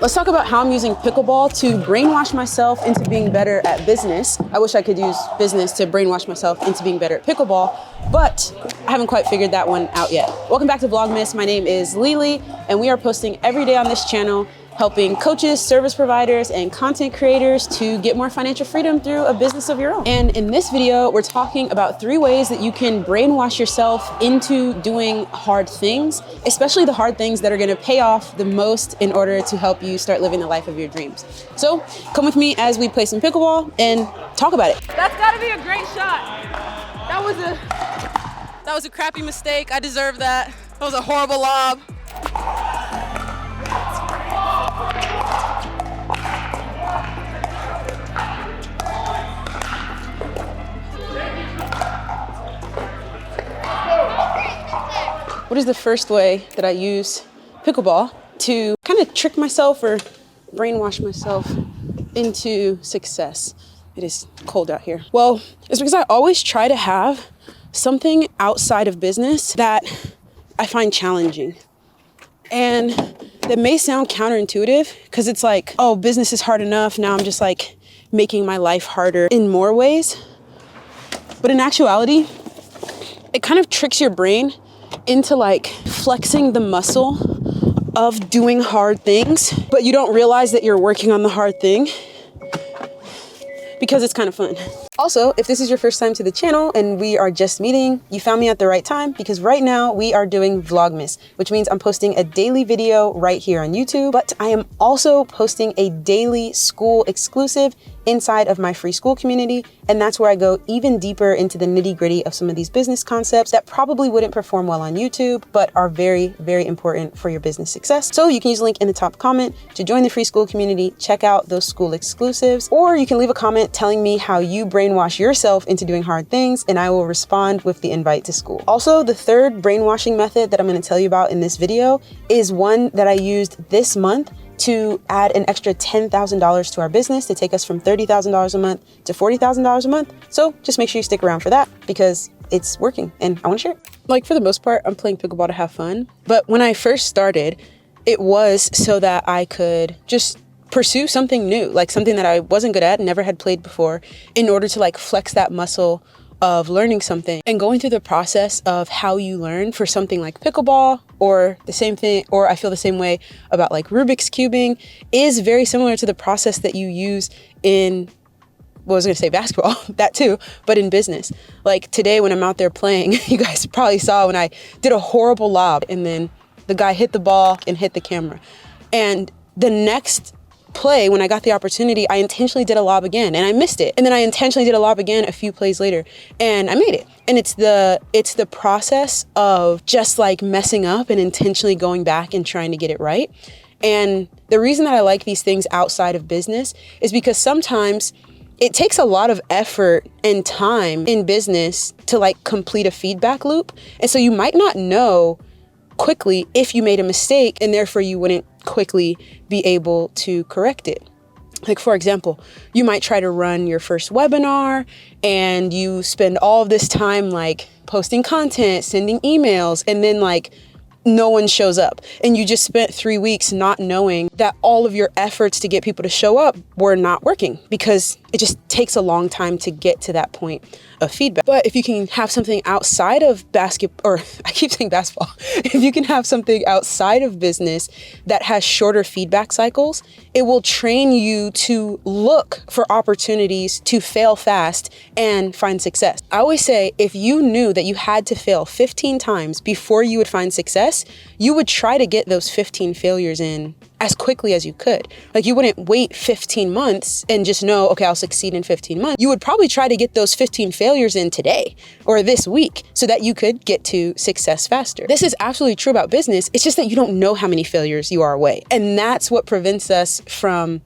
Let's talk about how I'm using pickleball to brainwash myself into being better at business. I wish I could use business to brainwash myself into being better at pickleball, but I haven't quite figured that one out yet. Welcome back to Vlogmas. My name is Lili, and we are posting every day on this channel, helping coaches, service providers, and content creators to get more financial freedom through a business of your own. And in this video, we're talking about 3 ways that you can brainwash yourself into doing hard things, especially the hard things that are gonna pay off the most in order to help you start living the life of your dreams. So come with me as we play some pickleball and talk about it. That's gotta be a great shot. That was a crappy mistake. I deserve that. That was a horrible lob. What is the first way that I use pickleball to kind of trick myself or brainwash myself into success? It is cold out here. Well, it's because I always try to have something outside of business that I find challenging. And that may sound counterintuitive because it's like, oh, business is hard enough. Now I'm just like making my life harder in more ways. But in actuality, it kind of tricks your brain into like flexing the muscle of doing hard things, but you don't realize that you're working on the hard thing because it's kind of fun. Also, if this is your first time to the channel and we are just meeting, you found me at the right time because right now we are doing Vlogmas, which means I'm posting a daily video right here on YouTube, but I am also posting a daily school exclusive inside of my free school community. And that's where I go even deeper into the nitty-gritty of some of these business concepts that probably wouldn't perform well on YouTube, but are very, very important for your business success. So you can use the link in the top comment to join the free school community, check out those school exclusives, or you can leave a comment telling me how you brainwash yourself into doing hard things, and I will respond with the invite to school. Also, the third brainwashing method that I'm going to tell you about in this video is one that I used this month to add an extra $10,000 to our business to take us from $30,000 a month to $40,000 a month. So just make sure you stick around for that because it's working and I want to share it. Like for the most part, I'm playing pickleball to have fun. But when I first started, it was so that I could just pursue something new, like something that I wasn't good at, never had played before, in order to like flex that muscle of learning something. And going through the process of how you learn for something like pickleball or the same thing, or I feel the same way about like Rubik's cubing, is very similar to the process that you use in, well, I was gonna say basketball, that too, but in business. Like today when I'm out there playing, you guys probably saw when I did a horrible lob and then the guy hit the ball and hit the camera. And the next play, when I got the opportunity, I intentionally did a lob again and I missed it. And then I intentionally did a lob again a few plays later and I made it. And it's the process of just like messing up and intentionally going back and trying to get it right. And the reason that I like these things outside of business is because sometimes it takes a lot of effort and time in business to like complete a feedback loop. And so you might not know quickly if you made a mistake and therefore you wouldn't quickly be able to correct it. Like for example, you might try to run your first webinar and you spend all of this time like posting content, sending emails, and then like no one shows up. And you just spent 3 weeks not knowing that all of your efforts to get people to show up were not working because it just takes a long time to get to that point of feedback. But if you can have something outside of basketball, or I keep saying basketball, if you can have something outside of business that has shorter feedback cycles, it will train you to look for opportunities to fail fast and find success. I always say, if you knew that you had to fail 15 times before you would find success, you would try to get those 15 failures in as quickly as you could. Like you wouldn't wait 15 months and just know, okay, I'll succeed in 15 months. You would probably try to get those 15 failures in today or this week so that you could get to success faster. This is absolutely true about business. It's just that you don't know how many failures you are away. And that's what prevents us from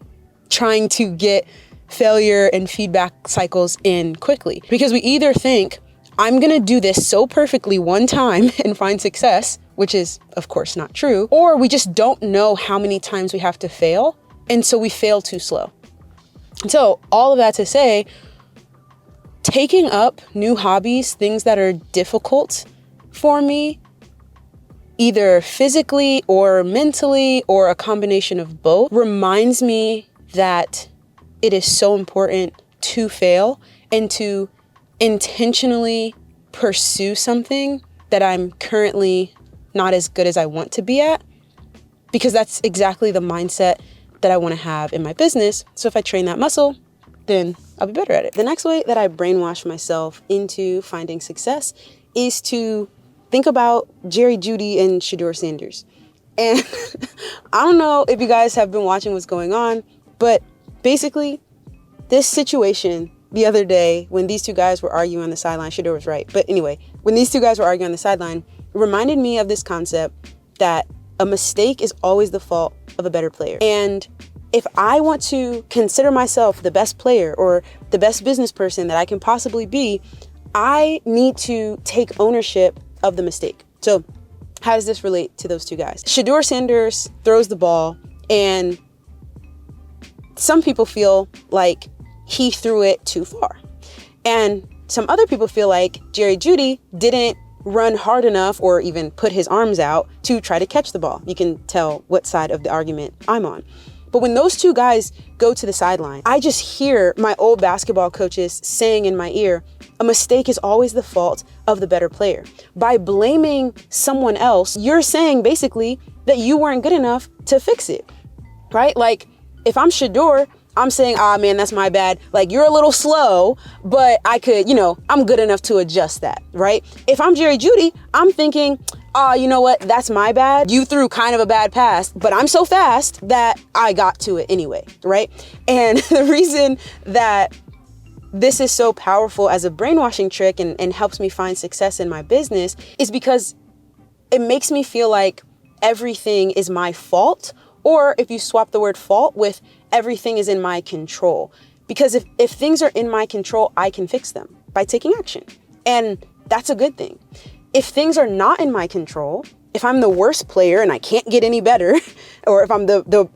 trying to get failure and feedback cycles in quickly. Because we either think, I'm gonna do this so perfectly one time and find success, which is of course not true, or we just don't know how many times we have to fail, and so we fail too slow. So all of that to say, taking up new hobbies, things that are difficult for me, either physically or mentally or a combination of both, reminds me that it is so important to fail and to intentionally pursue something that I'm currently not as good as I want to be at, because that's exactly the mindset that I want to have in my business. So if I train that muscle, then I'll be better at it. The next way that I brainwash myself into finding success is to think about Jerry Judy and Shedeur Sanders. And I don't know if you guys have been watching what's going on, but basically this situation the other day when these two guys were arguing on the sideline, Shedeur was right. But anyway, when these two guys were arguing on the sideline, it reminded me of this concept that a mistake is always the fault of a better player. And if I want to consider myself the best player or the best business person that I can possibly be, I need to take ownership of the mistake. So how does this relate to those two guys? Shedeur Sanders throws the ball, and some people feel like he threw it too far. And some other people feel like Jerry Judy didn't run hard enough or even put his arms out to try to catch the ball. You can tell what side of the argument I'm on. But when those two guys go to the sideline, I just hear my old basketball coaches saying in my ear, a mistake is always the fault of the better player. By blaming someone else, you're saying basically that you weren't good enough to fix it, right? Like if I'm Shedeur, I'm saying, ah, man, that's my bad. Like, you're a little slow, but I could, I'm good enough to adjust that, right? If I'm Jerry Judy, I'm thinking, you know what? That's my bad. You threw kind of a bad pass, but I'm so fast that I got to it anyway, right? And the reason that this is so powerful as a brainwashing trick and helps me find success in my business is because it makes me feel like everything is my fault. Or if you swap the word fault with everything is in my control. Because if things are in my control, I can fix them by taking action. And that's a good thing. If things are not in my control, if I'm the worst player and I can't get any better, or if I'm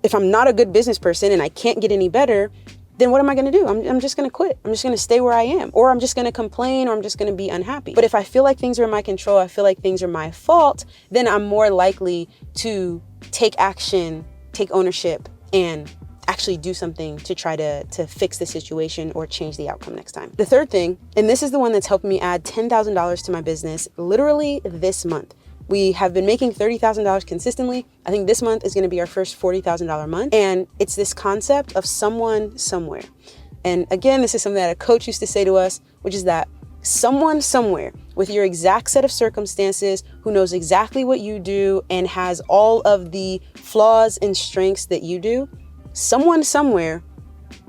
if I'm not a good business person and I can't get any better, then what am I going to do? I'm just going to quit. I'm just going to stay where I am, or I'm just going to complain, or I'm just going to be unhappy. But if I feel like things are in my control, I feel like things are my fault, then I'm more likely to take action, take ownership, and actually do something to try to fix the situation or change the outcome next time. The third thing, and this is the one that's helped me add $10,000 to my business literally this month. We have been making $30,000 consistently. I think this month is going to be our first $40,000 month. And it's this concept of someone somewhere. And again, this is something that a coach used to say to us, which is that someone somewhere with your exact set of circumstances who knows exactly what you do and has all of the flaws and strengths that you do, someone somewhere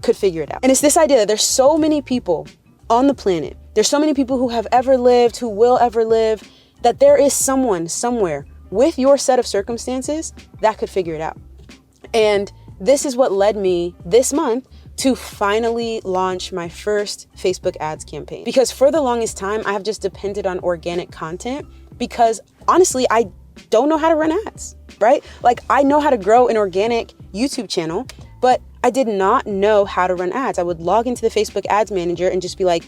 could figure it out. And it's this idea that there's so many people on the planet. There's so many people who have ever lived, who will ever live, that there is someone somewhere with your set of circumstances that could figure it out. And this is what led me this month to finally launch my first Facebook ads campaign. Because for the longest time, I have just depended on organic content because honestly, I don't know how to run ads, right? Like I know how to grow an organic YouTube channel, but I did not know how to run ads. I would log into the Facebook ads manager and just be like,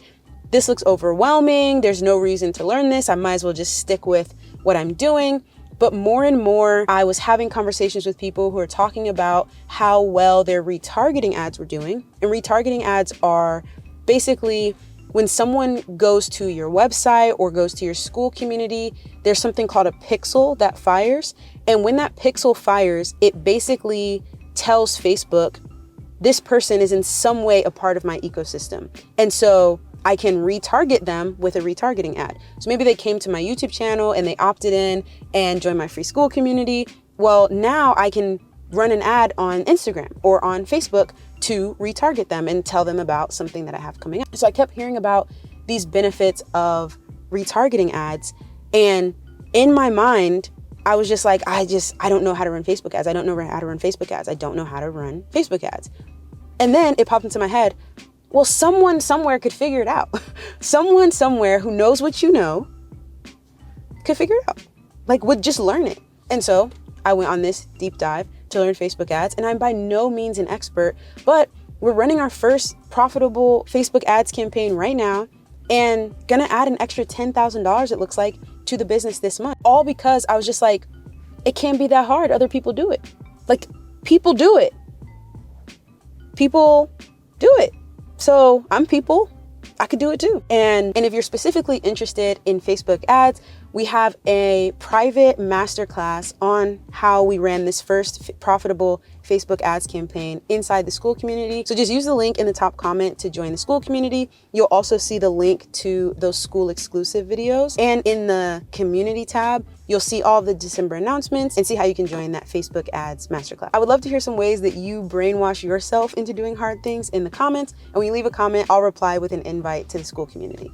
this looks overwhelming. There's no reason to learn this. I might as well just stick with what I'm doing. But more and more, I was having conversations with people who are talking about how well their retargeting ads were doing. And retargeting ads are basically when someone goes to your website or goes to your school community, there's something called a pixel that fires. And when that pixel fires, it basically tells Facebook, this person is in some way a part of my ecosystem. And so I can retarget them with a retargeting ad. So maybe they came to my YouTube channel and they opted in and joined my free school community. Well, now I can run an ad on Instagram or on Facebook to retarget them and tell them about something that I have coming up. So I kept hearing about these benefits of retargeting ads. And in my mind, I was just like, I don't know how to run Facebook ads. I don't know how to run Facebook ads. I don't know how to run Facebook ads. And then it popped into my head, well, someone somewhere could figure it out. Someone somewhere who knows what you know could figure it out, like would just learn it. And so I went on this deep dive to learn Facebook ads, and I'm by no means an expert, but we're running our first profitable Facebook ads campaign right now and gonna add an extra $10,000, it looks like, to the business this month. All because I was just like, it can't be that hard. Other people do it. Like, people do it. People do it. So I'm people. I could do it too. And if you're specifically interested in Facebook ads, we have a private masterclass on how we ran this first profitable Facebook ads campaign inside the school community. So just use the link in the top comment to join the school community. You'll also see the link to those school exclusive videos. And in the community tab, you'll see all of the December announcements and see how you can join that Facebook ads masterclass. I would love to hear some ways that you brainwash yourself into doing hard things in the comments. And when you leave a comment, I'll reply with an invite to the school community.